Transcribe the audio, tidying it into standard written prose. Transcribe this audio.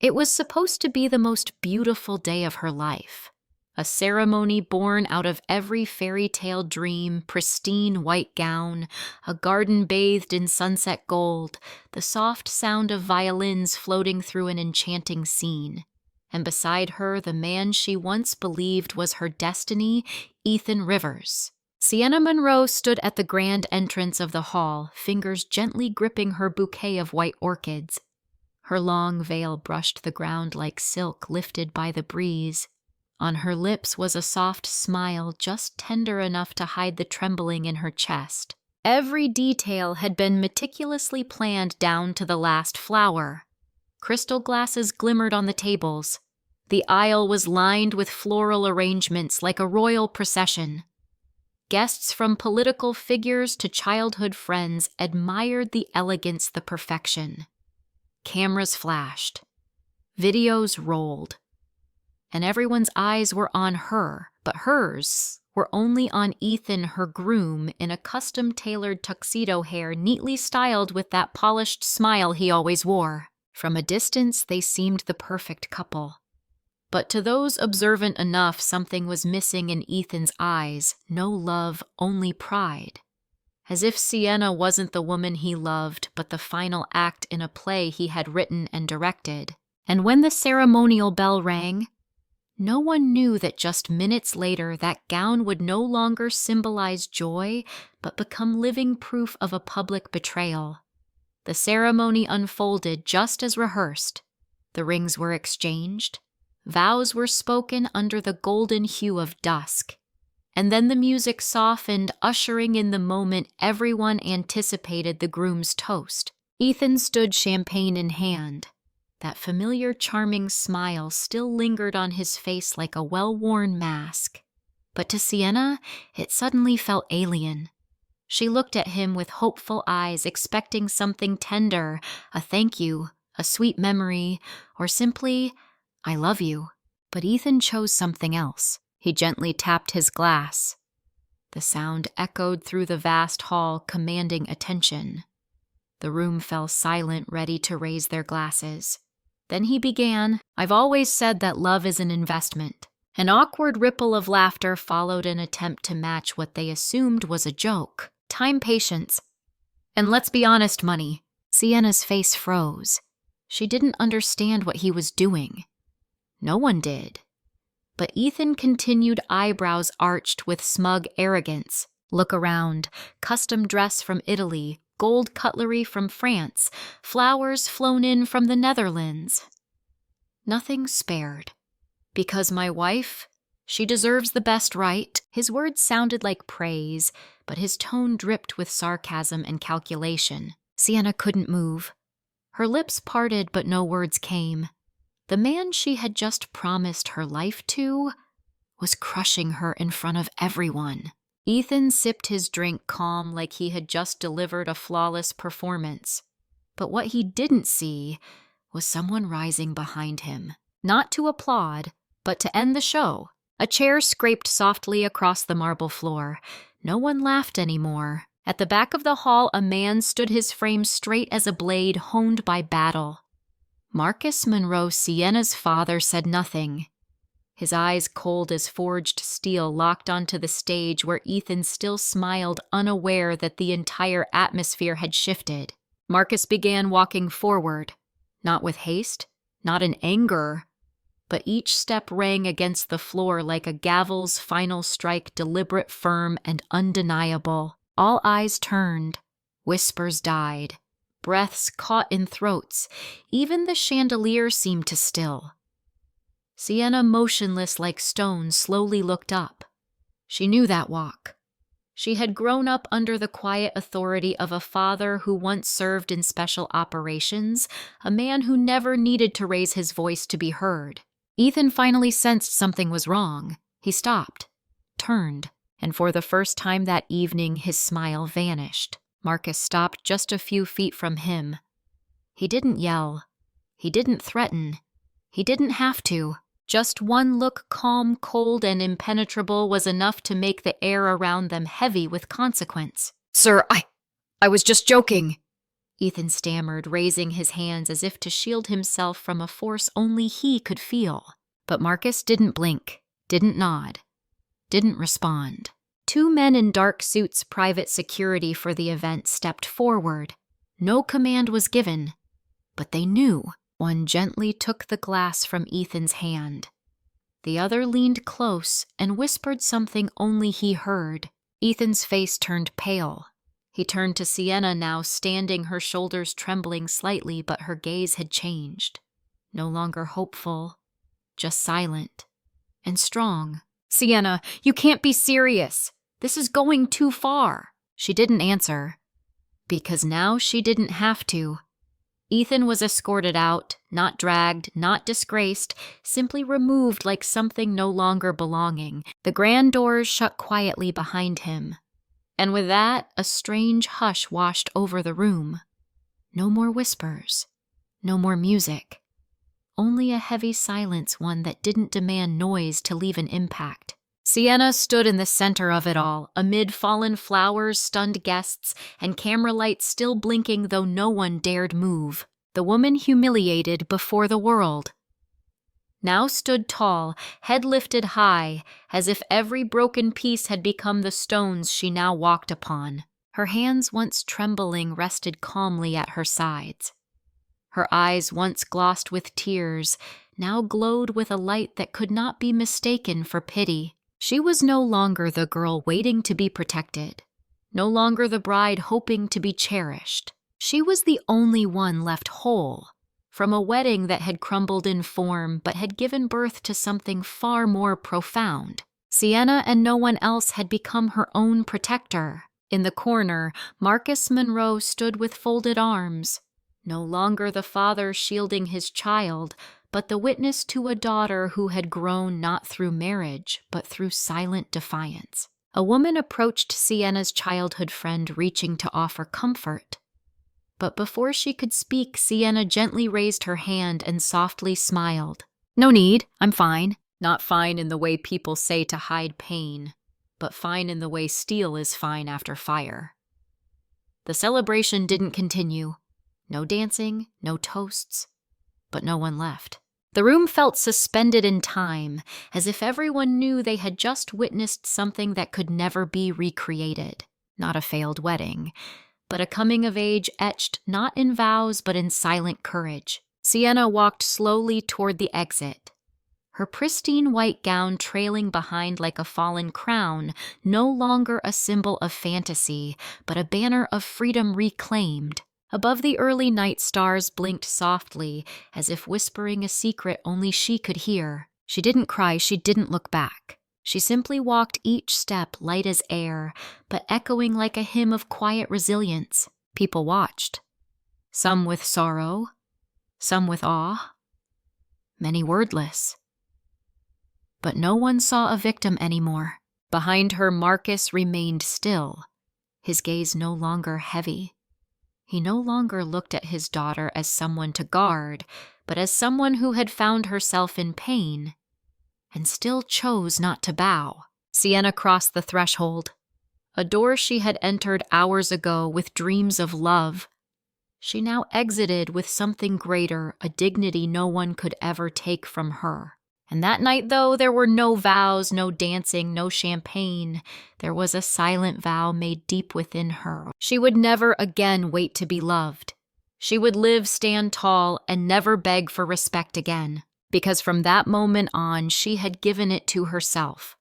It was supposed to be the most beautiful day of her life. A ceremony born out of every fairy tale dream, pristine white gown, a garden bathed in sunset gold, the soft sound of violins floating through an enchanting scene. And beside her, the man she once believed was her destiny, Ethan Rivers. Sienna Monroe stood at the grand entrance of the hall, fingers gently gripping her bouquet of white orchids. Her long veil brushed the ground like silk lifted by the breeze. On her lips was a soft smile just tender enough to hide the trembling in her chest. Every detail had been meticulously planned down to the last flower. Crystal glasses glimmered on the tables. The aisle was lined with floral arrangements like a royal procession. Guests from political figures to childhood friends admired the elegance, the perfection. Cameras flashed. Videos rolled. And everyone's eyes were on her, but hers were only on Ethan, her groom, in a custom-tailored tuxedo hair neatly styled with that polished smile he always wore. From a distance, they seemed the perfect couple. But to those observant enough, something was missing in Ethan's eyes. No love, only pride. As if Sienna wasn't the woman he loved, but the final act in a play he had written and directed. And when the ceremonial bell rang, no one knew that just minutes later that gown would no longer symbolize joy, but become living proof of a public betrayal. The ceremony unfolded just as rehearsed. The rings were exchanged. Vows were spoken under the golden hue of dusk. And then the music softened, ushering in the moment everyone anticipated the groom's toast. Ethan stood champagne in hand. That familiar, charming smile still lingered on his face like a well-worn mask. But to Sienna, it suddenly felt alien. She looked at him with hopeful eyes, expecting something tender, a thank you, a sweet memory, or simply, I love you. But Ethan chose something else. He gently tapped his glass. The sound echoed through the vast hall, commanding attention. The room fell silent, ready to raise their glasses. Then he began, I've always said that love is an investment. An awkward ripple of laughter followed an attempt to match what they assumed was a joke. Time, patience. And let's be honest, money. Sienna's face froze. She didn't understand what he was doing. No one did. But Ethan continued, eyebrows arched with smug arrogance. Look around. Custom dress from Italy. Gold cutlery from France, flowers flown in from the Netherlands. Nothing spared. Because my wife, she deserves the best, right? His words sounded like praise, but his tone dripped with sarcasm and calculation. Sienna couldn't move. Her lips parted, but no words came. The man she had just promised her life to was crushing her in front of everyone. Ethan sipped his drink calm like he had just delivered a flawless performance. But what he didn't see was someone rising behind him. Not to applaud, but to end the show. A chair scraped softly across the marble floor. No one laughed anymore. At the back of the hall, a man stood, his frame straight as a blade honed by battle. Marcus Monroe, Sienna's father, said nothing. His eyes, cold as forged steel, locked onto the stage where Ethan still smiled, unaware that the entire atmosphere had shifted. Marcus began walking forward, not with haste, not in anger, but each step rang against the floor like a gavel's final strike, deliberate, firm, and undeniable. All eyes turned. Whispers died. Breaths caught in throats. Even the chandelier seemed to still. Sienna, motionless like stone, slowly looked up. She knew that walk. She had grown up under the quiet authority of a father who once served in special operations, a man who never needed to raise his voice to be heard. Ethan finally sensed something was wrong. He stopped, turned, and for the first time that evening his smile vanished. Marcus stopped just a few feet from him. He didn't yell. He didn't threaten. He didn't have to. Just one look, calm, cold, and impenetrable, was enough to make the air around them heavy with consequence. "Sir, I was just joking." Ethan stammered, raising his hands as if to shield himself from a force only he could feel. But Marcus didn't blink, didn't nod, didn't respond. 2 men in dark suits, private security for the event, stepped forward. No command was given, but they knew. One gently took the glass from Ethan's hand. The other leaned close and whispered something only he heard. Ethan's face turned pale. He turned to Sienna, now standing, her shoulders trembling slightly, but her gaze had changed. No longer hopeful, just silent and strong. "Sienna, you can't be serious. This is going too far." She didn't answer, because now she didn't have to. Ethan was escorted out, not dragged, not disgraced, simply removed like something no longer belonging. The grand doors shut quietly behind him. And with that, a strange hush washed over the room. No more whispers, no more music. Only a heavy silence, one that didn't demand noise to leave an impact. Sienna stood in the center of it all, amid fallen flowers, stunned guests, and camera lights still blinking though no one dared move. The woman humiliated before the world now stood tall, head lifted high, as if every broken piece had become the stones she now walked upon. Her hands, once trembling, rested calmly at her sides. Her eyes, once glossed with tears, now glowed with a light that could not be mistaken for pity. She was no longer the girl waiting to be protected, no longer the bride hoping to be cherished. She was the only one left whole, from a wedding that had crumbled in form but had given birth to something far more profound. Sienna and no one else had become her own protector. In the corner, Marcus Monroe stood with folded arms, no longer the father shielding his child, but the witness to a daughter who had grown not through marriage, but through silent defiance. A woman approached Sienna's childhood friend, reaching to offer comfort. But before she could speak, Sienna gently raised her hand and softly smiled. "No need, I'm fine." Not fine in the way people say to hide pain, but fine in the way steel is fine after fire. The celebration didn't continue. No dancing, no toasts, but no one left. The room felt suspended in time, as if everyone knew they had just witnessed something that could never be recreated. Not a failed wedding, but a coming of age etched not in vows but in silent courage. Sienna walked slowly toward the exit, her pristine white gown trailing behind like a fallen crown, no longer a symbol of fantasy, but a banner of freedom reclaimed. Above, the early night stars blinked softly, as if whispering a secret only she could hear. She didn't cry, she didn't look back. She simply walked, each step light as air, but echoing like a hymn of quiet resilience. People watched, some with sorrow, some with awe, many wordless. But no one saw a victim anymore. Behind her, Marcus remained still, his gaze no longer heavy. He no longer looked at his daughter as someone to guard, but as someone who had found herself in pain and still chose not to bow. Sienna crossed the threshold, a door she had entered hours ago with dreams of love. She now exited with something greater, a dignity no one could ever take from her. And that night, though, there were no vows, no dancing, no champagne. There was a silent vow made deep within her. She would never again wait to be loved. She would live, stand tall, and never beg for respect again. Because from that moment on, she had given it to herself.